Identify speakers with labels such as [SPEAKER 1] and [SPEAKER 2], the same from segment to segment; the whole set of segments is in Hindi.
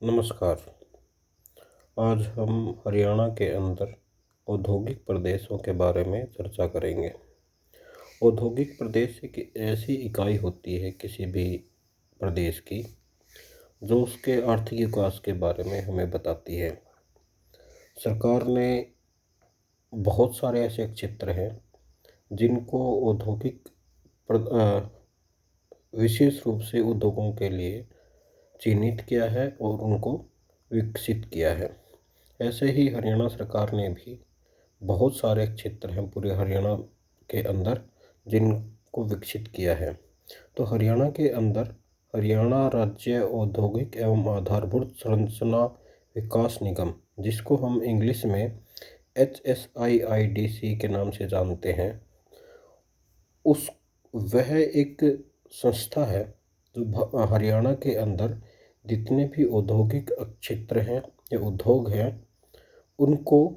[SPEAKER 1] नमस्कार। आज हम हरियाणा के अंदर औद्योगिक प्रदेशों के बारे में चर्चा करेंगे। औद्योगिक प्रदेश एक ऐसी इकाई होती है किसी भी प्रदेश की जो उसके आर्थिक विकास के बारे में हमें बताती है। सरकार ने बहुत सारे ऐसे क्षेत्र हैं जिनको औद्योगिक विशेष रूप से उद्योगों के लिए चिन्हित किया है और उनको विकसित किया है। ऐसे ही हरियाणा सरकार ने भी बहुत सारे क्षेत्र हैं पूरे हरियाणा के अंदर जिनको विकसित किया है। तो हरियाणा के अंदर हरियाणा राज्य औद्योगिक एवं आधारभूत संरचना विकास निगम, जिसको हम इंग्लिश में HSIIDC के नाम से जानते हैं, उस वह एक संस्था है जो हरियाणा के अंदर जितने भी औद्योगिक क्षेत्र हैं या उद्योग हैं उनको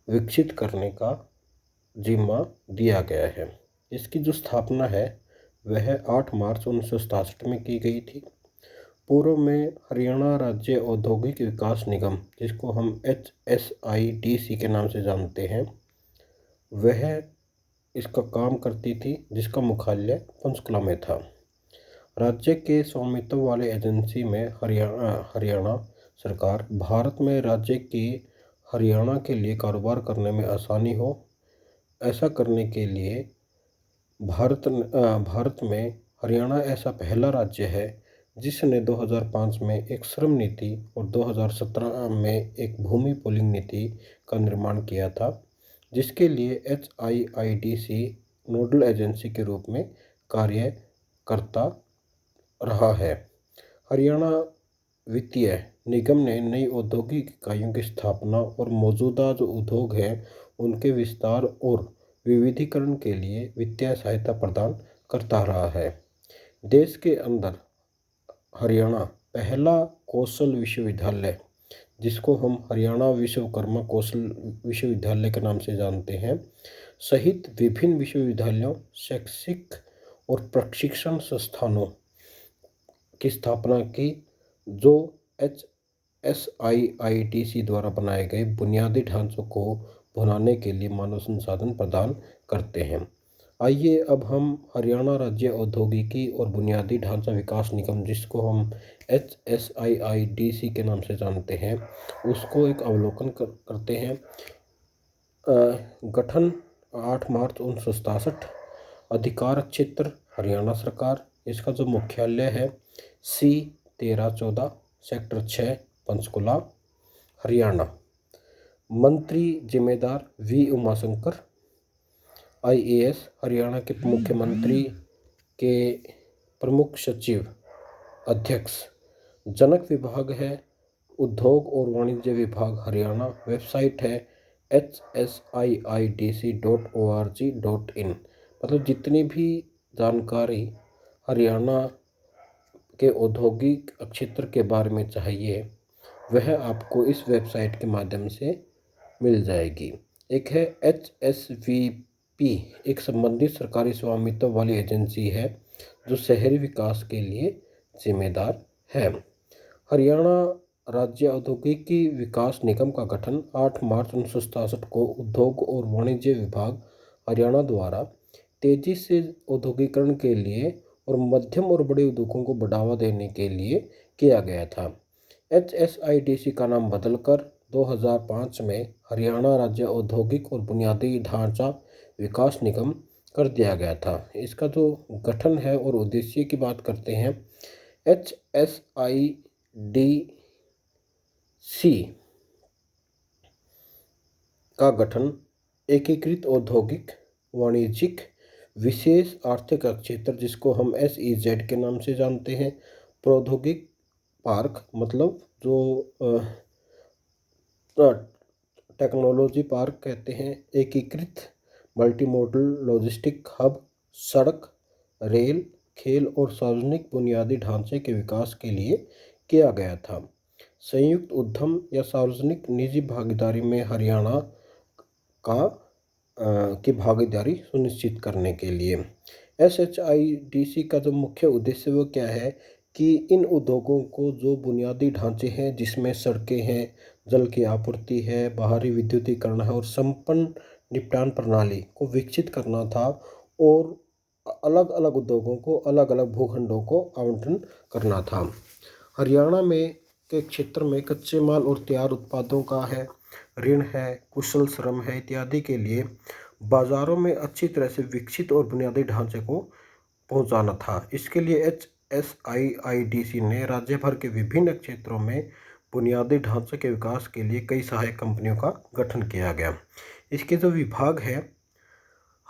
[SPEAKER 1] विकसित करने का जिम्मा दिया गया है। इसकी जो स्थापना है वह 8 मार्च 1967 में की गई थी। पूर्व में हरियाणा राज्य औद्योगिक विकास निगम, जिसको हम HSIDC के नाम से जानते हैं, वह इसका काम करती थी, जिसका मुख्यालय पंचकुला में था। राज्य के स्वामित्व वाले एजेंसी में हरियाणा सरकार भारत में राज्य की हरियाणा के लिए कारोबार करने में आसानी हो, ऐसा करने के लिए भारत में हरियाणा ऐसा पहला राज्य है जिसने 2005 में एक श्रम नीति और 2017 में एक भूमि पोलिंग नीति का निर्माण किया था, जिसके लिए HIIDC नोडल एजेंसी के रूप में कार्य करता रहा है। हरियाणा वित्तीय निगम ने नई औद्योगिक इकाइयों की स्थापना और मौजूदा जो उद्योग हैं उनके विस्तार और विविधीकरण के लिए वित्तीय सहायता प्रदान करता रहा है। देश के अंदर हरियाणा पहला कौशल विश्वविद्यालय, जिसको हम हरियाणा विश्वकर्मा कौशल विश्वविद्यालय के नाम से जानते हैं, सहित विभिन्न विश्वविद्यालयों, शैक्षिक और प्रशिक्षण संस्थानों की स्थापना की, जो HSIIDC द्वारा बनाए गए बुनियादी ढांचों को बनाने के लिए मानव संसाधन प्रदान करते हैं। आइए अब हम हरियाणा राज्य औद्योगिकी और बुनियादी ढांचा विकास निगम, जिसको हम HSIIDC के नाम से जानते हैं, उसको एक अवलोकन करते हैं। गठन 8 मार्च 1967। अधिकार क्षेत्र हरियाणा सरकार। इसका जो मुख्यालय है C1314 सेक्टर 6 पंचकुला हरियाणा। मंत्री जिम्मेदार V उमाशंकर IAS। हरियाणा के मुख्यमंत्री के प्रमुख सचिव अध्यक्ष। जनक विभाग है उद्योग और वाणिज्य विभाग हरियाणा। वेबसाइट है hsiidc.org.in। मतलब जितनी भी जानकारी हरियाणा के औद्योगिक क्षेत्र के बारे में चाहिए वह आपको इस वेबसाइट के माध्यम से मिल जाएगी। एक है HSVP, एक संबंधित सरकारी स्वामित्व वाली एजेंसी है जो शहरी विकास के लिए जिम्मेदार है। हरियाणा राज्य औद्योगिकी विकास निगम का गठन 8 मार्च 1967 को उद्योग और वाणिज्य विभाग हरियाणा द्वारा तेजी से औद्योगिकरण के लिए और मध्यम और बड़े उद्योगों को बढ़ावा देने के लिए किया गया था। HSIDC का नाम बदलकर 2005 में हरियाणा राज्य औद्योगिक और बुनियादी ढांचा विकास निगम कर दिया गया था। इसका जो गठन है और उद्देश्य की बात करते हैं, HSIDC का गठन एकीकृत औद्योगिक वाणिज्यिक विशेष आर्थिक क्षेत्र, जिसको हम SEZ के नाम से जानते हैं, प्रौद्योगिक पार्क, मतलब जो टेक्नोलॉजी पार्क कहते हैं, एकीकृत मल्टीमोडल लॉजिस्टिक हब, सड़क, रेल, खेल और सार्वजनिक बुनियादी ढांचे के विकास के लिए किया गया था। संयुक्त उद्यम या सार्वजनिक निजी भागीदारी में हरियाणा की भागीदारी सुनिश्चित करने के लिए। SHIDC का जो मुख्य उद्देश्य वो क्या है कि इन उद्योगों को जो बुनियादी ढांचे हैं, जिसमें सड़कें हैं, जल की आपूर्ति है, बाहरी विद्युतीकरण है और संपन्न निपटान प्रणाली को विकसित करना था और अलग अलग उद्योगों को अलग अलग भूखंडों को आवंटन करना था। हरियाणा में के क्षेत्र में कच्चे माल और तैयार उत्पादों का है, ऋण है, कुशल श्रम है इत्यादि के लिए बाजारों में अच्छी तरह से विकसित और बुनियादी ढांचे को पहुंचाना था। इसके लिए HSIIDC ने राज्य भर के विभिन्न क्षेत्रों में बुनियादी ढांचे के विकास के लिए कई सहायक कंपनियों का गठन किया गया। इसके जो विभाग है,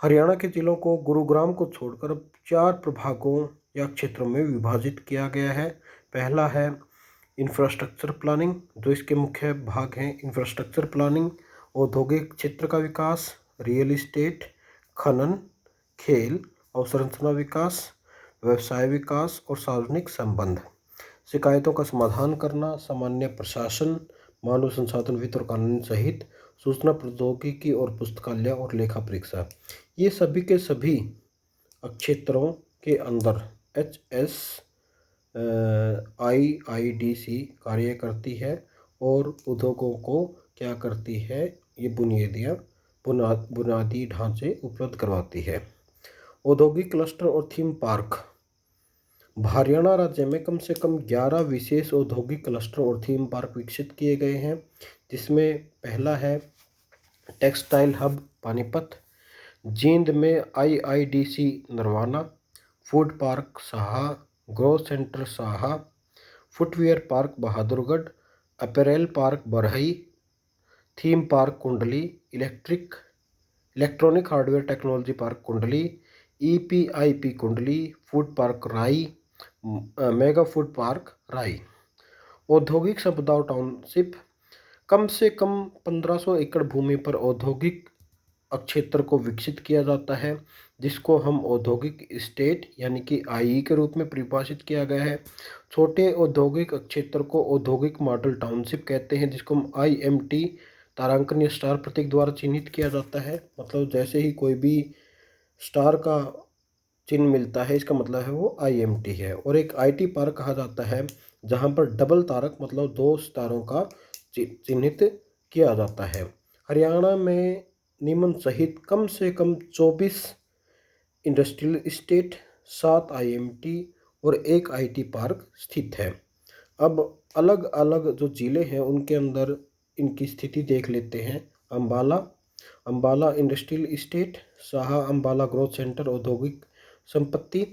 [SPEAKER 1] हरियाणा के जिलों को गुरुग्राम को छोड़कर 4 प्रभागों या क्षेत्रों में विभाजित किया गया है। पहला है इंफ्रास्ट्रक्चर प्लानिंग, जो इसके मुख्य भाग हैं। इंफ्रास्ट्रक्चर प्लानिंग, औद्योगिक क्षेत्र का विकास, रियल इस्टेट, खनन, खेल, अवसंरचना विकास, व्यवसाय विकास और सार्वजनिक संबंध, शिकायतों का समाधान करना, सामान्य प्रशासन, मानव संसाधन वित्त और कानून सहित सूचना प्रौद्योगिकी और पुस्तकालय और लेखा परीक्षा, ये सभी के सभी क्षेत्रों के अंदर HSIIDC कार्य करती है और उद्योगों को क्या करती है, ये बुनियादी ढांचे उपलब्ध करवाती है। औद्योगिक क्लस्टर और थीम पार्क, हरियाणा राज्य में कम से कम 11 विशेष औद्योगिक क्लस्टर और थीम पार्क विकसित किए गए हैं, जिसमें पहला है टेक्सटाइल हब पानीपत, जींद में IIDC Narwana, food park Saha, growth centre Saha, footwear park Bahadurgarh, apparel park Barhi, theme park Kundli, electronic hardware technology park Kundli, EPIP Kundli, food park Rai, mega food park Rai. औद्योगिक संपदा टाउनशिप, कम से कम 1500 एकड़ भूमि पर औद्योगिक क्षेत्र को विकसित किया जाता है, जिसको हम औद्योगिक स्टेट यानी कि IE के रूप में परिभाषित किया गया है। छोटे औद्योगिक क्षेत्र को औद्योगिक मॉडल टाउनशिप कहते हैं, जिसको हम IMT तारांकन या स्टार प्रतीक द्वारा चिन्हित किया जाता है। मतलब जैसे ही कोई भी स्टार का चिन्ह मिलता है, इसका मतलब है वो IMT है। और एक IT पार्क कहा जाता है, जहाँ पर डबल तारक मतलब 2 सितारों का चिन्हित किया जाता है। हरियाणा में निम्न सहित कम से कम 24 इंडस्ट्रियल इस्टेट, 7 IMT और 1 IT पार्क स्थित है। अब अलग अलग जो जिले हैं उनके अंदर इनकी स्थिति देख लेते हैं। Ambala industrial estate, Saha Ambala growth centre औद्योगिक संपत्ति।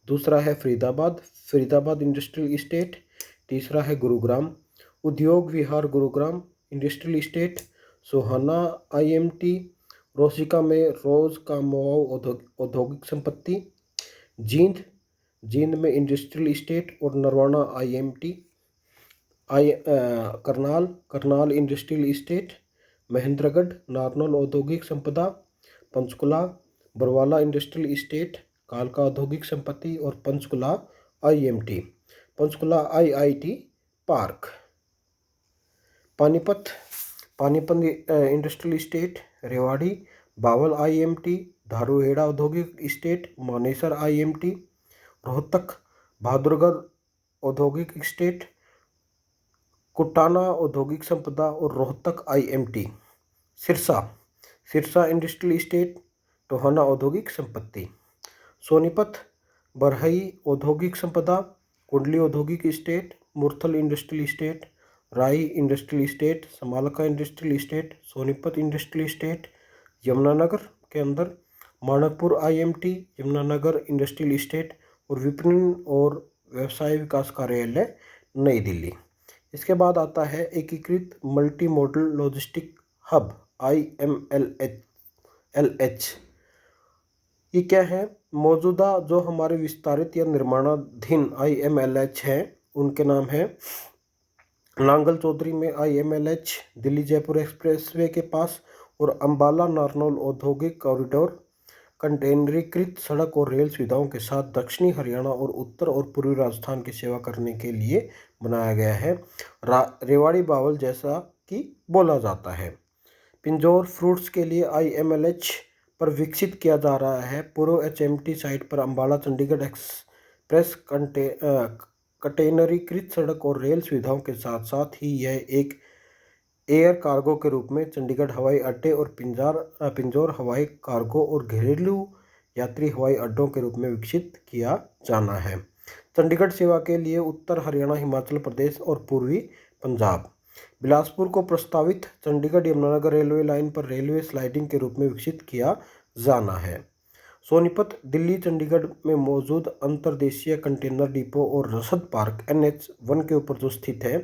[SPEAKER 1] दूसरा है फरीदाबाद इंडस्ट्रियल इस्टेट। तीसरा है Gurugram Udyog Vihar Gurugram industrial estate. Sohna IMT, रोसिका में रोज का मोआव औद्योगिक संपत्ति। जींद में इंडस्ट्रियल इस्टेट और Narwana IMT। Karnal industrial estate. Mahendragarh Narnaul औद्योगिक संपदा। पंचकुला बरवाला इंडस्ट्रियल इस्टेट, कालका औद्योगिक संपत्ति और Panchkula IMT, Panchkula IIT park. Panipat industrial estate, Rewari Bawal IMT, Dharuhera औद्योगिक इस्टेट, मानेसर IMT, रोहतक बहादुरगढ़ औद्योगिक इस्टेट, कुटाना औद्योगिक संपदा और Rohtak IMT। Sirsa industrial estate, Tohana औद्योगिक संपत्ति। सोनीपत बरहई औद्योगिक संपदा, कुंडली औद्योगिक estate, Murthal industrial estate, Rai industrial estate, Samalkha industrial estate, Sonipat industrial estate, Yamunanagar के अंदर Manakpur IMT, Yamunanagar industrial estate और विपणन और व्यवसाय विकास कार्यालय नई दिल्ली। इसके बाद आता है एकीकृत multi modal logistic hub IMLH। ये क्या है? मौजूदा जो हमारे विस्तारित या निर्माणाधीन IMLH हैं उनके नाम है नांगल चौधरी में IMLH, दिल्ली जयपुर एक्सप्रेसवे के पास, और अंबाला नारनौल औद्योगिक कॉरिडोर कंटेनरीकृत सड़क और रेल सुविधाओं के साथ दक्षिणी हरियाणा और उत्तर और पूर्वी राजस्थान की सेवा करने के लिए बनाया गया है। रेवाड़ी बावल जैसा कि बोला जाता है। पिंजौर फ्रूट्स के लिए IMLH पर विकसित किया जा रहा है। पूर्व HMT साइट पर अंबाला चंडीगढ़ एक्सप्रेस कंटेनरीकृत सड़क और रेल सुविधाओं के साथ साथ ही यह एक एयर कार्गो के रूप में चंडीगढ़ हवाई अड्डे और पिंजौर हवाई कार्गो और घरेलू यात्री हवाई अड्डों के रूप में विकसित किया जाना है। चंडीगढ़ सेवा के लिए उत्तर हरियाणा, हिमाचल प्रदेश और पूर्वी पंजाब, बिलासपुर को प्रस्तावित चंडीगढ़ यमुनानगर रेलवे लाइन पर रेलवे स्लाइडिंग के रूप में विकसित किया जाना है। सोनीपत दिल्ली चंडीगढ़ में मौजूद अंतर्देशीय कंटेनर डिपो और रसद पार्क NH1 के ऊपर जो स्थित है,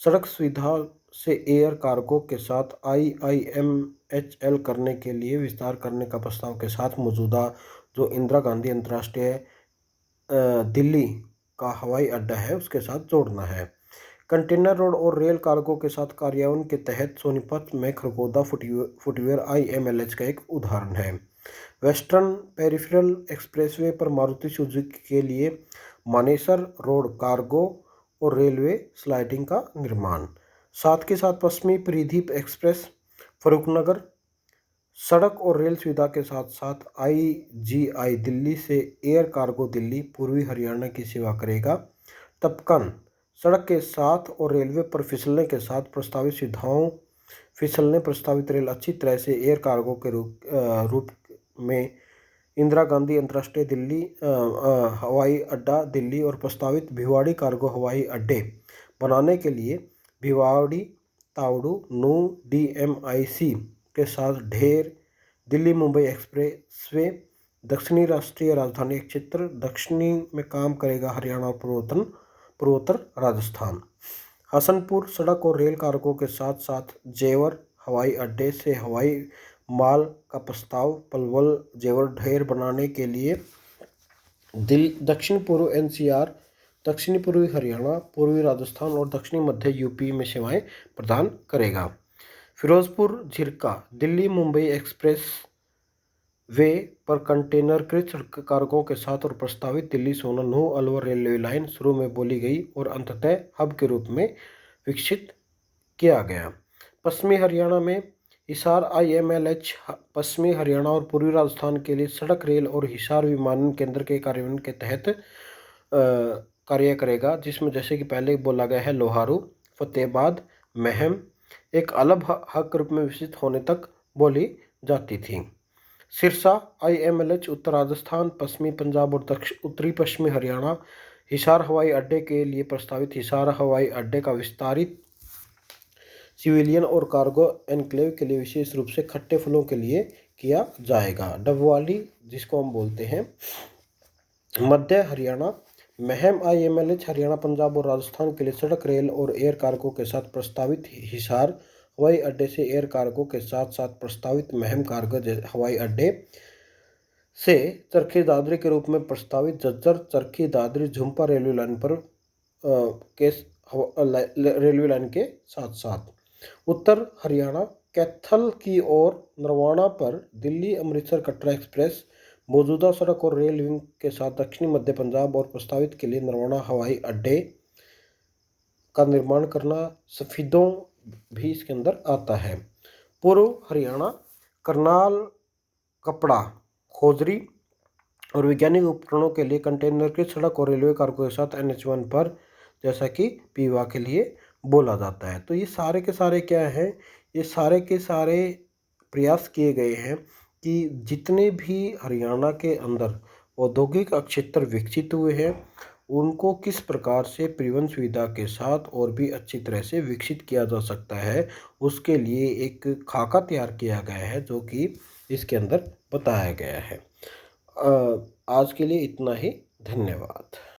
[SPEAKER 1] सड़क सुविधा से एयर कार्गो के साथ IIMHL करने के लिए विस्तार करने का प्रस्ताव के साथ मौजूदा जो इंदिरा गांधी अंतर्राष्ट्रीय दिल्ली का हवाई अड्डा है उसके साथ जोड़ना है। कंटेनर रोड और रेल कार्गो के साथ कार्यान्वयन के तहत सोनीपत में खरगोदा फुटवेयर IMLH का एक उदाहरण है। वेस्टर्न पेरिफेरल एक्सप्रेसवे पर मारुति सुजुकी के लिए मानेसर रोड कार्गो और रेलवे स्लाइडिंग का निर्माण। साथ के साथ पश्चिमी परिधि एक्सप्रेस फरूखनगर सड़क और रेल सुविधा के साथ साथ IGI दिल्ली से एयर कार्गो दिल्ली पूर्वी हरियाणा की सेवा करेगा। तपकन सड़क के साथ और रेलवे पर फिसलने के साथ प्रस्तावित सुविधाओं फिसलने प्रस्तावित रेल अच्छी तरह से एयर कार्गो के रूप में इंदिरा गांधी अंतर्राष्ट्रीय दिल्ली हवाई अड्डा दिल्ली और प्रस्तावित भिवाड़ी कार्गो हवाई अड्डे बनाने के लिए भिवाड़ी तावड़ू नू DMIC के साथ ढेर दिल्ली मुंबई एक्सप्रेसवे दक्षिणी राष्ट्रीय राजधानी क्षेत्र दक्षिणी में काम करेगा हरियाणा और पूर्वोत्तर राजस्थान। हसनपुर सड़क और रेल कार्गो के साथ साथ जेवर हवाई अड्डे से हवाई माल का प्रस्ताव पलवल जेवर ढेर बनाने के लिए दक्षिण पूर्व NCR, दक्षिणी पूर्वी हरियाणा, पूर्वी राजस्थान और दक्षिणी मध्य UP में सेवाएं प्रदान करेगा। फिरोजपुर झिरका दिल्ली मुंबई एक्सप्रेस वे पर कंटेनरकृत सड़क कार्गो के साथ और प्रस्तावित दिल्ली सोलन नो अलवर रेलवे लाइन शुरू में बोली गई और अंततः हब के रूप में विकसित किया गया। पश्चिमी हरियाणा में हिसार IMLH पश्चिमी हरियाणा और पूर्वी राजस्थान के लिए सड़क रेल और हिसार विमानन केंद्र के कार्यान्वयन के तहत कार्य करेगा, जिसमें जैसे कि पहले बोला गया है लोहारू, फतेहाबाद, महम एक अलग हक के रूप में विकसित होने तक बोली जाती थी। सिरसा IMLH उत्तर राजस्थान, पश्चिमी पंजाब और उत्तरी पश्चिमी हरियाणा। हिसार हवाई अड्डे के लिए प्रस्तावित हिसार हवाई अड्डे का विस्तारित सिविलियन और कार्गो एनक्लेव के लिए विशेष रूप से खट्टे फलों के लिए किया जाएगा। डबवाली जिसको हम बोलते हैं मध्य हरियाणा, महम IMLH हरियाणा, पंजाब और राजस्थान के लिए सड़क रेल और एयर कार्गो के साथ प्रस्तावित हिसार हवाई अड्डे से एयर कार्गो के साथ साथ प्रस्तावित महम कार्गो हवाई अड्डे से चरखी दादरी के रूप में प्रस्तावित झज्जर चरखी दादरी झुंपा रेलवे लाइन पर रेलवे लाइन के साथ साथ उत्तर हरियाणा कैथल की ओर नरवाना पर दिल्ली अमृतसर कटरा एक्सप्रेस मौजूदा सड़क और रेल विंग के साथ दक्षिणी मध्य पंजाब और प्रस्तावित के लिए नरवाना हवाई अड्डे का निर्माण करना। सफीदों भी इसके अंदर आता है। पूर्व हरियाणा करनाल कपड़ा खोजरी और वैज्ञानिक उपकरणों के लिए कंटेनर की सड़क और रेलवे कार्गो के साथ NH1 पर जैसा कि पीवा के लिए बोला जाता है। तो ये सारे के सारे क्या हैं, ये सारे के सारे प्रयास किए गए हैं कि जितने भी हरियाणा के अंदर औद्योगिक क्षेत्र विकसित हुए हैं उनको किस प्रकार से परिवहन सुविधा के साथ और भी अच्छी तरह से विकसित किया जा सकता है, उसके लिए एक खाका तैयार किया गया है जो कि इसके अंदर बताया गया है। आज के लिए इतना ही, धन्यवाद।